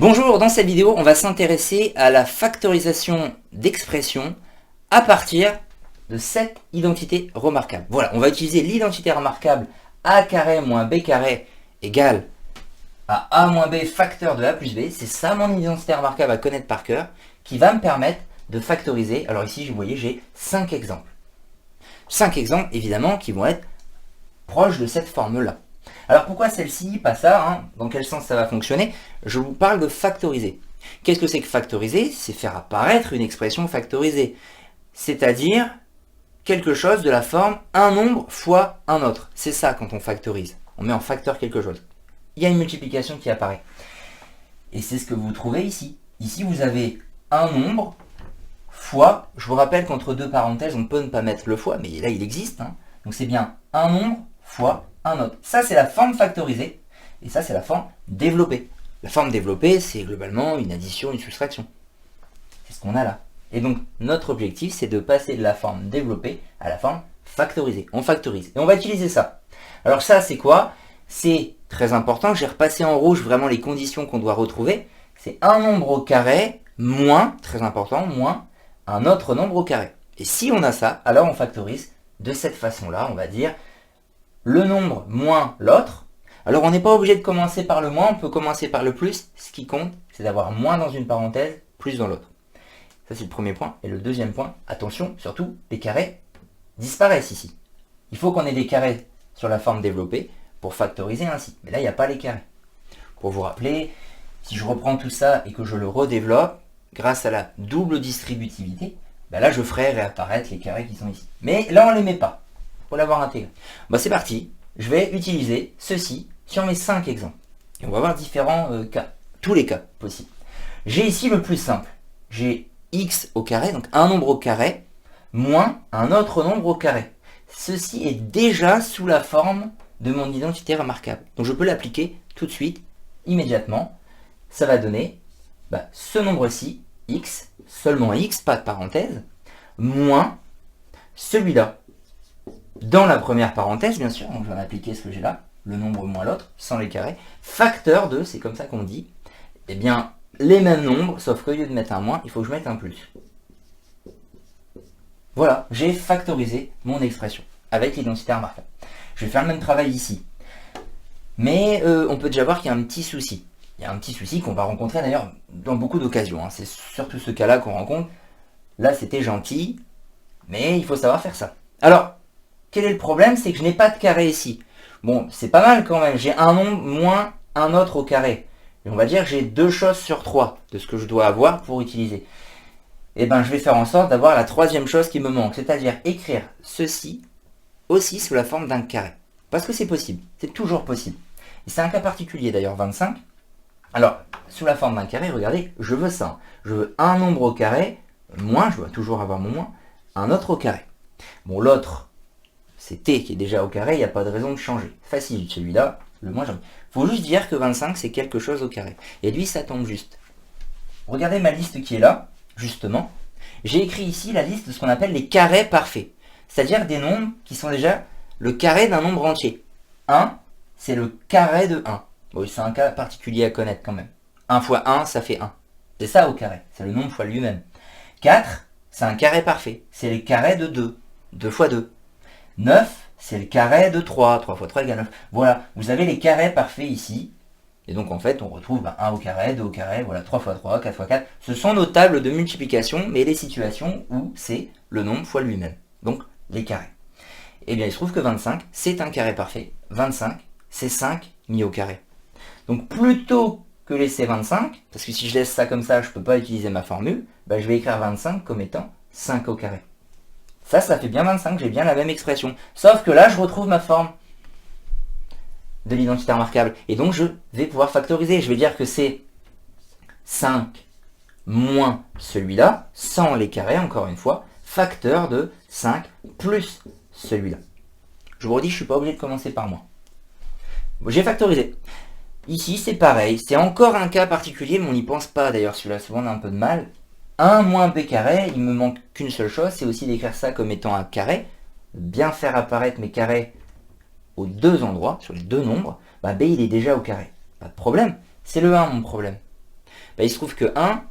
Bonjour, dans cette vidéo, on va s'intéresser à la factorisation d'expressions à partir de cette identité remarquable. Voilà, on va utiliser l'identité remarquable a carré moins b carré égale à a moins b facteur de a plus b. C'est ça mon identité remarquable à connaître par cœur qui va me permettre de factoriser. Alors ici, vous voyez, j'ai 5 exemples. 5 exemples, évidemment, qui vont être proches de cette forme-là. Alors pourquoi celle-ci, pas ça, hein? Dans quel sens ça va fonctionner? Je vous parle de factoriser. Qu'est-ce que c'est que factoriser? C'est faire apparaître une expression factorisée. C'est-à-dire quelque chose de la forme un nombre fois un autre. C'est ça quand on factorise. On met en facteur quelque chose. Il y a une multiplication qui apparaît. Et c'est ce que vous trouvez ici. Ici, vous avez un nombre fois, je vous rappelle qu'entre deux parenthèses, on peut ne pas mettre le fois, mais là, il existe. Hein. Donc c'est bien un nombre fois un autre. Ça, c'est la forme factorisée. Et ça, c'est la forme développée. La forme développée, c'est globalement une addition, une soustraction. C'est ce qu'on a là. Et donc, notre objectif, c'est de passer de la forme développée à la forme factorisée. On factorise. Et on va utiliser ça. Alors ça, c'est quoi? C'est très important. J'ai repassé en rouge vraiment les conditions qu'on doit retrouver. C'est un nombre au carré moins, très important, moins un autre nombre au carré. Et si on a ça, alors on factorise de cette façon-là. On va dire le nombre moins l'autre. Alors on n'est pas obligé de commencer par le moins, on peut commencer par le plus. Ce qui compte, c'est d'avoir moins dans une parenthèse, plus dans l'autre. Ça c'est le premier point. Et le deuxième point, attention, surtout, les carrés disparaissent ici. Il faut qu'on ait des carrés sur la forme développée pour factoriser ainsi. Mais là, il n'y a pas les carrés. Pour vous rappeler, si je reprends tout ça et que je le redéveloppe, grâce à la double distributivité, ben là je ferai réapparaître les carrés qui sont ici. Mais là, on ne les met pas. Pour l'avoir intégré. Bah c'est parti, je vais utiliser ceci sur mes 5 exemples. Et on va voir différents cas, tous les cas possibles. J'ai ici le plus simple. J'ai x au carré, donc un nombre au carré, moins un autre nombre au carré. Ceci est déjà sous la forme de mon identité remarquable. Donc je peux l'appliquer tout de suite, immédiatement. Ça va donner ce nombre-ci, x, seulement x, pas de parenthèse, moins celui-là. Dans la première parenthèse, bien sûr, donc je vais appliquer ce que j'ai là, le nombre moins l'autre, sans les carrés, facteur de, c'est comme ça qu'on dit, eh bien, les mêmes nombres, sauf qu'au lieu de mettre un moins, il faut que je mette un plus. Voilà, j'ai factorisé mon expression avec l'identité remarquable. Je vais faire le même travail ici. Mais on peut déjà voir qu'il y a un petit souci. Il y a un petit souci qu'on va rencontrer d'ailleurs dans beaucoup d'occasions. Hein. C'est surtout ce cas-là qu'on rencontre. Là, c'était gentil, mais il faut savoir faire ça. Alors, quel est le problème? C'est que je n'ai pas de carré ici. Bon, c'est pas mal quand même. J'ai un nombre moins un autre au carré. Et on va dire que j'ai 2 choses sur 3 de ce que je dois avoir pour utiliser. Et bien, je vais faire en sorte d'avoir la troisième chose qui me manque. C'est-à-dire écrire ceci aussi sous la forme d'un carré. Parce que c'est possible. C'est toujours possible. Et c'est un cas particulier d'ailleurs, 25. Alors, sous la forme d'un carré, regardez, je veux ça. Je veux un nombre au carré, moins, je dois toujours avoir mon moins, un autre au carré. Bon, l'autre, c'est t qui est déjà au carré, il n'y a pas de raison de changer. Facile, celui-là, le moins jamais. Il faut juste dire que 25, c'est quelque chose au carré. Et lui, ça tombe juste. Regardez ma liste qui est là, justement. J'ai écrit ici la liste de ce qu'on appelle les carrés parfaits. C'est-à-dire des nombres qui sont déjà le carré d'un nombre entier. 1, c'est le carré de 1. Bon, c'est un cas particulier à connaître quand même. 1 fois 1, ça fait 1. C'est ça au carré, c'est le nombre fois lui-même. 4, c'est un carré parfait. C'est les carrés de 2. 2 fois 2. 9, c'est le carré de 3. 3 fois 3 égale 9. Voilà, vous avez les carrés parfaits ici. Et donc en fait, on retrouve 1 au carré, 2 au carré, voilà, 3 fois 3, 4 fois 4. Ce sont nos tables de multiplication, mais les situations où c'est le nombre fois lui-même. Donc les carrés. Et bien il se trouve que 25, c'est un carré parfait. 25, c'est 5 mis au carré. Donc plutôt que laisser 25, parce que si je laisse ça comme ça, je ne peux pas utiliser ma formule, je vais écrire 25 comme étant 5 au carré. Ça fait bien 25, j'ai bien la même expression. Sauf que là, je retrouve ma forme de l'identité remarquable. Et donc, je vais pouvoir factoriser. Je vais dire que c'est 5 moins celui-là, sans les carrés, encore une fois, facteur de 5 plus celui-là. Je vous redis, je ne suis pas obligé de commencer par moins. Bon, j'ai factorisé. Ici, c'est pareil. C'est encore un cas particulier, mais on n'y pense pas d'ailleurs. Celui-là, souvent, on a un peu de mal. 1 moins b carré, il me manque qu'une seule chose, c'est aussi d'écrire ça comme étant un carré. Bien faire apparaître mes carrés aux deux endroits, sur les deux nombres. B, il est déjà au carré. Pas de problème. C'est le 1, mon problème. Bah, il se trouve que 1,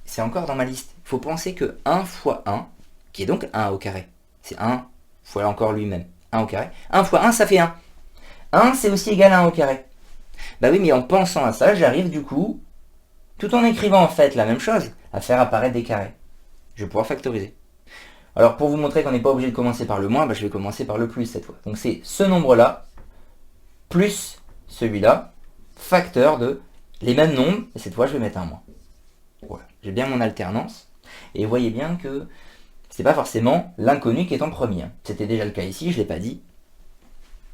c'est encore dans ma liste. Il faut penser que 1 fois 1, qui est donc 1 au carré, c'est 1 fois encore lui-même, 1 au carré. 1 fois 1, ça fait 1. 1, c'est aussi égal à 1 au carré. Bah oui, mais en pensant à ça, j'arrive du coup, tout en écrivant en fait la même chose, à faire apparaître des carrés. Je vais pouvoir factoriser. Alors pour vous montrer qu'on n'est pas obligé de commencer par le moins, bah, je vais commencer par le plus cette fois. Donc c'est ce nombre-là, plus celui-là, facteur de les mêmes nombres, et cette fois je vais mettre un moins. Voilà, j'ai bien mon alternance, et vous voyez bien que c'est pas forcément l'inconnu qui est en premier. C'était déjà le cas ici, je ne l'ai pas dit.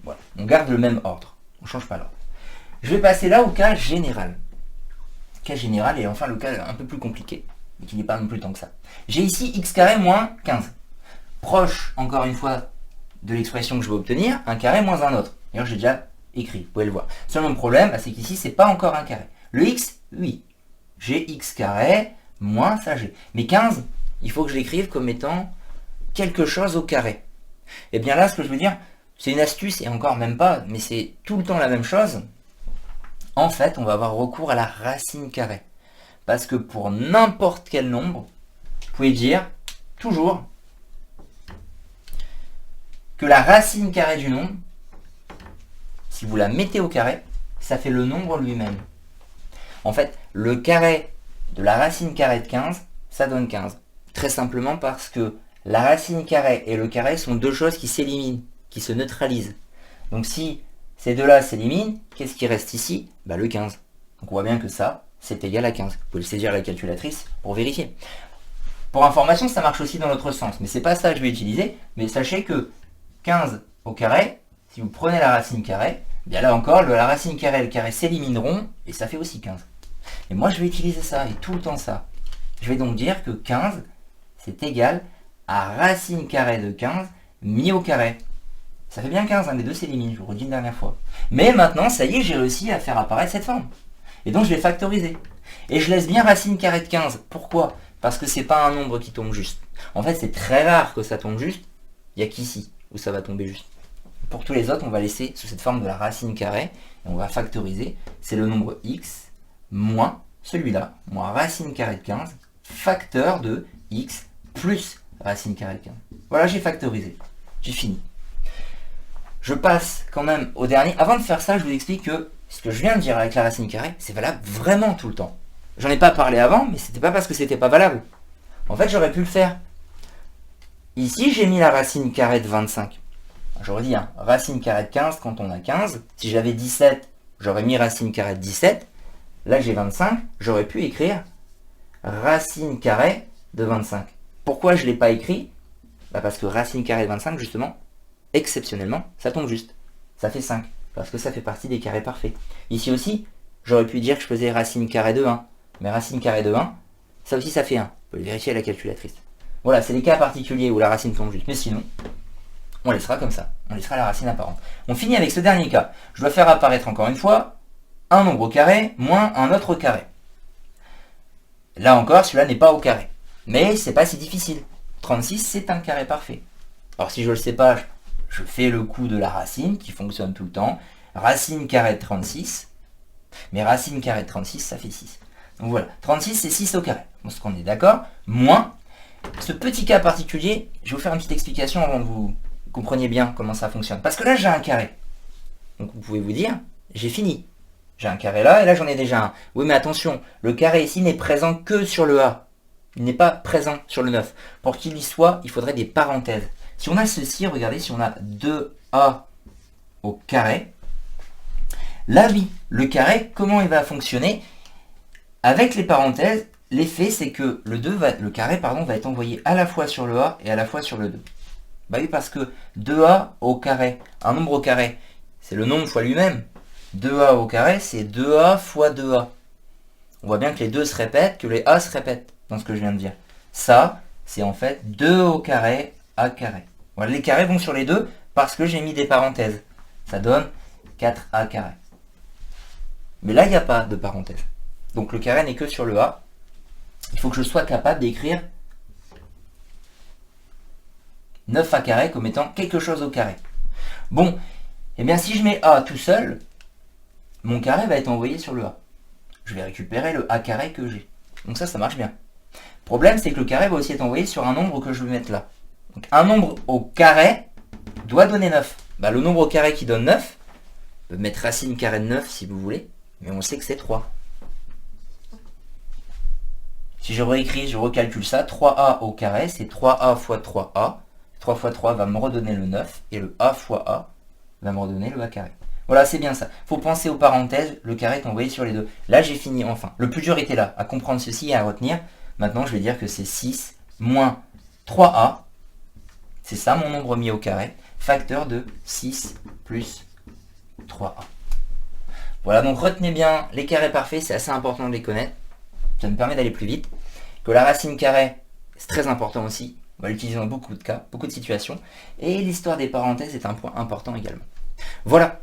Voilà, on garde le même ordre, on ne change pas l'ordre. Je vais passer là au cas général. Cas général est enfin le cas un peu plus compliqué, mais qui n'est pas non plus tant que ça. J'ai ici x carré moins 15. Proche, encore une fois, de l'expression que je vais obtenir, un carré moins un autre. D'ailleurs, j'ai déjà écrit, vous pouvez le voir. Seulement le problème, c'est qu'ici, c'est pas encore un carré. Le x, oui. J'ai x carré moins ça, j'ai. Mais 15, il faut que je l'écrive comme étant quelque chose au carré. Et bien là, ce que je veux dire, c'est une astuce, et encore même pas, mais c'est tout le temps la même chose. En fait, on va avoir recours à la racine carrée. Parce que pour n'importe quel nombre, vous pouvez dire toujours que la racine carrée du nombre, si vous la mettez au carré, ça fait le nombre lui-même. En fait, le carré de la racine carrée de 15, ça donne 15. Très simplement parce que la racine carrée et le carré sont deux choses qui s'éliminent, qui se neutralisent. Donc si ces deux-là s'éliminent, qu'est-ce qui reste ici? Bah, le 15. Donc on voit bien que ça, c'est égal à 15. Vous pouvez le saisir à la calculatrice pour vérifier. Pour information, ça marche aussi dans l'autre sens, mais c'est pas ça que je vais utiliser. Mais sachez que 15 au carré, si vous prenez la racine carrée, bien là encore, la racine carrée et le carré s'élimineront, et ça fait aussi 15. Et moi, je vais utiliser ça, et tout le temps ça. Je vais donc dire que 15, c'est égal à racine carrée de 15 mis au carré. Ça fait bien 15, hein, les deux s'éliminent, je vous redis une dernière fois. Mais maintenant, ça y est, j'ai réussi à faire apparaître cette forme. Et donc, je vais factoriser. Et je laisse bien racine carrée de 15. Pourquoi? Parce que c'est pas un nombre qui tombe juste. En fait, c'est très rare que ça tombe juste. Il n'y a qu'ici où ça va tomber juste. Pour tous les autres, on va laisser sous cette forme de la racine carrée. Et on va factoriser. C'est le nombre x moins celui-là, moins racine carrée de 15, facteur de x plus racine carrée de 15. Voilà, j'ai factorisé. J'ai fini. Je passe quand même au dernier. Avant de faire ça, je vous explique que ce que je viens de dire avec la racine carrée, c'est valable vraiment tout le temps. J'en ai pas parlé avant, mais c'était pas parce que c'était pas valable. En fait, j'aurais pu le faire. Ici, j'ai mis la racine carrée de 25. J'aurais dit, hein, racine carrée de 15 quand on a 15. Si j'avais 17, j'aurais mis racine carrée de 17. Là, j'ai 25. J'aurais pu écrire racine carrée de 25. Pourquoi je ne l'ai pas écrit? Bah parce que racine carrée de 25, justement, exceptionnellement, ça tombe juste. Ça fait 5. Parce que ça fait partie des carrés parfaits. Ici aussi, j'aurais pu dire que je faisais racine carrée de 1. Mais racine carrée de 1, ça aussi, ça fait 1. Vous pouvez le vérifier à la calculatrice. Voilà, c'est les cas particuliers où la racine tombe juste. Mais sinon, on laissera comme ça. On laissera la racine apparente. On finit avec ce dernier cas. Je dois faire apparaître encore une fois un nombre au carré moins un autre au carré. Là encore, celui-là n'est pas au carré. Mais c'est pas si difficile. 36, c'est un carré parfait. Alors si je ne le sais pas, je fais le coup de la racine qui fonctionne tout le temps. Racine carrée de 36. Mais racine carrée de 36, ça fait 6. Donc voilà, 36 c'est 6 au carré. Donc ce qu'on est d'accord, moins ce petit cas particulier, je vais vous faire une petite explication avant que vous compreniez bien comment ça fonctionne. Parce que là j'ai un carré. Donc vous pouvez vous dire, j'ai fini. J'ai un carré là et là j'en ai déjà un. Oui mais attention, le carré ici n'est présent que sur le A. Il n'est pas présent sur le 9. Pour qu'il y soit, il faudrait des parenthèses. Si on a ceci, regardez, si on a 2A au carré, là oui, le carré, comment il va fonctionner? Avec les parenthèses, l'effet c'est que le carré va être envoyé à la fois sur le A et à la fois sur le 2. Bah oui, parce que 2A au carré, un nombre au carré, c'est le nombre fois lui-même. 2A au carré, c'est 2A fois 2A. On voit bien que les 2 se répètent, que les A se répètent dans ce que je viens de dire. Ça, c'est en fait 2 au carré, A carré. Voilà, les carrés vont sur les deux parce que j'ai mis des parenthèses. Ça donne 4A carré. Mais là, il n'y a pas de parenthèse. Donc le carré n'est que sur le A. Il faut que je sois capable d'écrire 9A carré comme étant quelque chose au carré. Bon, eh bien si je mets A tout seul, mon carré va être envoyé sur le A. je vais récupérer le a carré que j'ai. Donc ça marche bien. Le problème, c'est que le carré va aussi être envoyé sur un nombre que je vais mettre là. Donc un nombre au carré doit donner 9. Bah, le nombre au carré qui donne 9, on peut mettre racine carré de 9 si vous voulez, mais on sait que c'est 3. Si je réécris, je recalcule ça, 3a au carré, c'est 3a fois 3a. 3 fois 3 va me redonner le 9, et le a fois a va me redonner le a carré. Voilà, c'est bien ça. Faut penser aux parenthèses, le carré est envoyé sur les deux. Là, j'ai fini, enfin. Le plus dur était là, à comprendre ceci et à retenir. Maintenant, je vais dire que c'est 6 moins 3a. C'est ça mon nombre mis au carré. Facteur de 6 plus 3a. Voilà, donc retenez bien, les carrés parfaits, c'est assez important de les connaître. Ça me permet d'aller plus vite. Que la racine carrée, c'est très important aussi. On va l'utiliser dans beaucoup de cas, beaucoup de situations. Et l'histoire des parenthèses est un point important également. Voilà,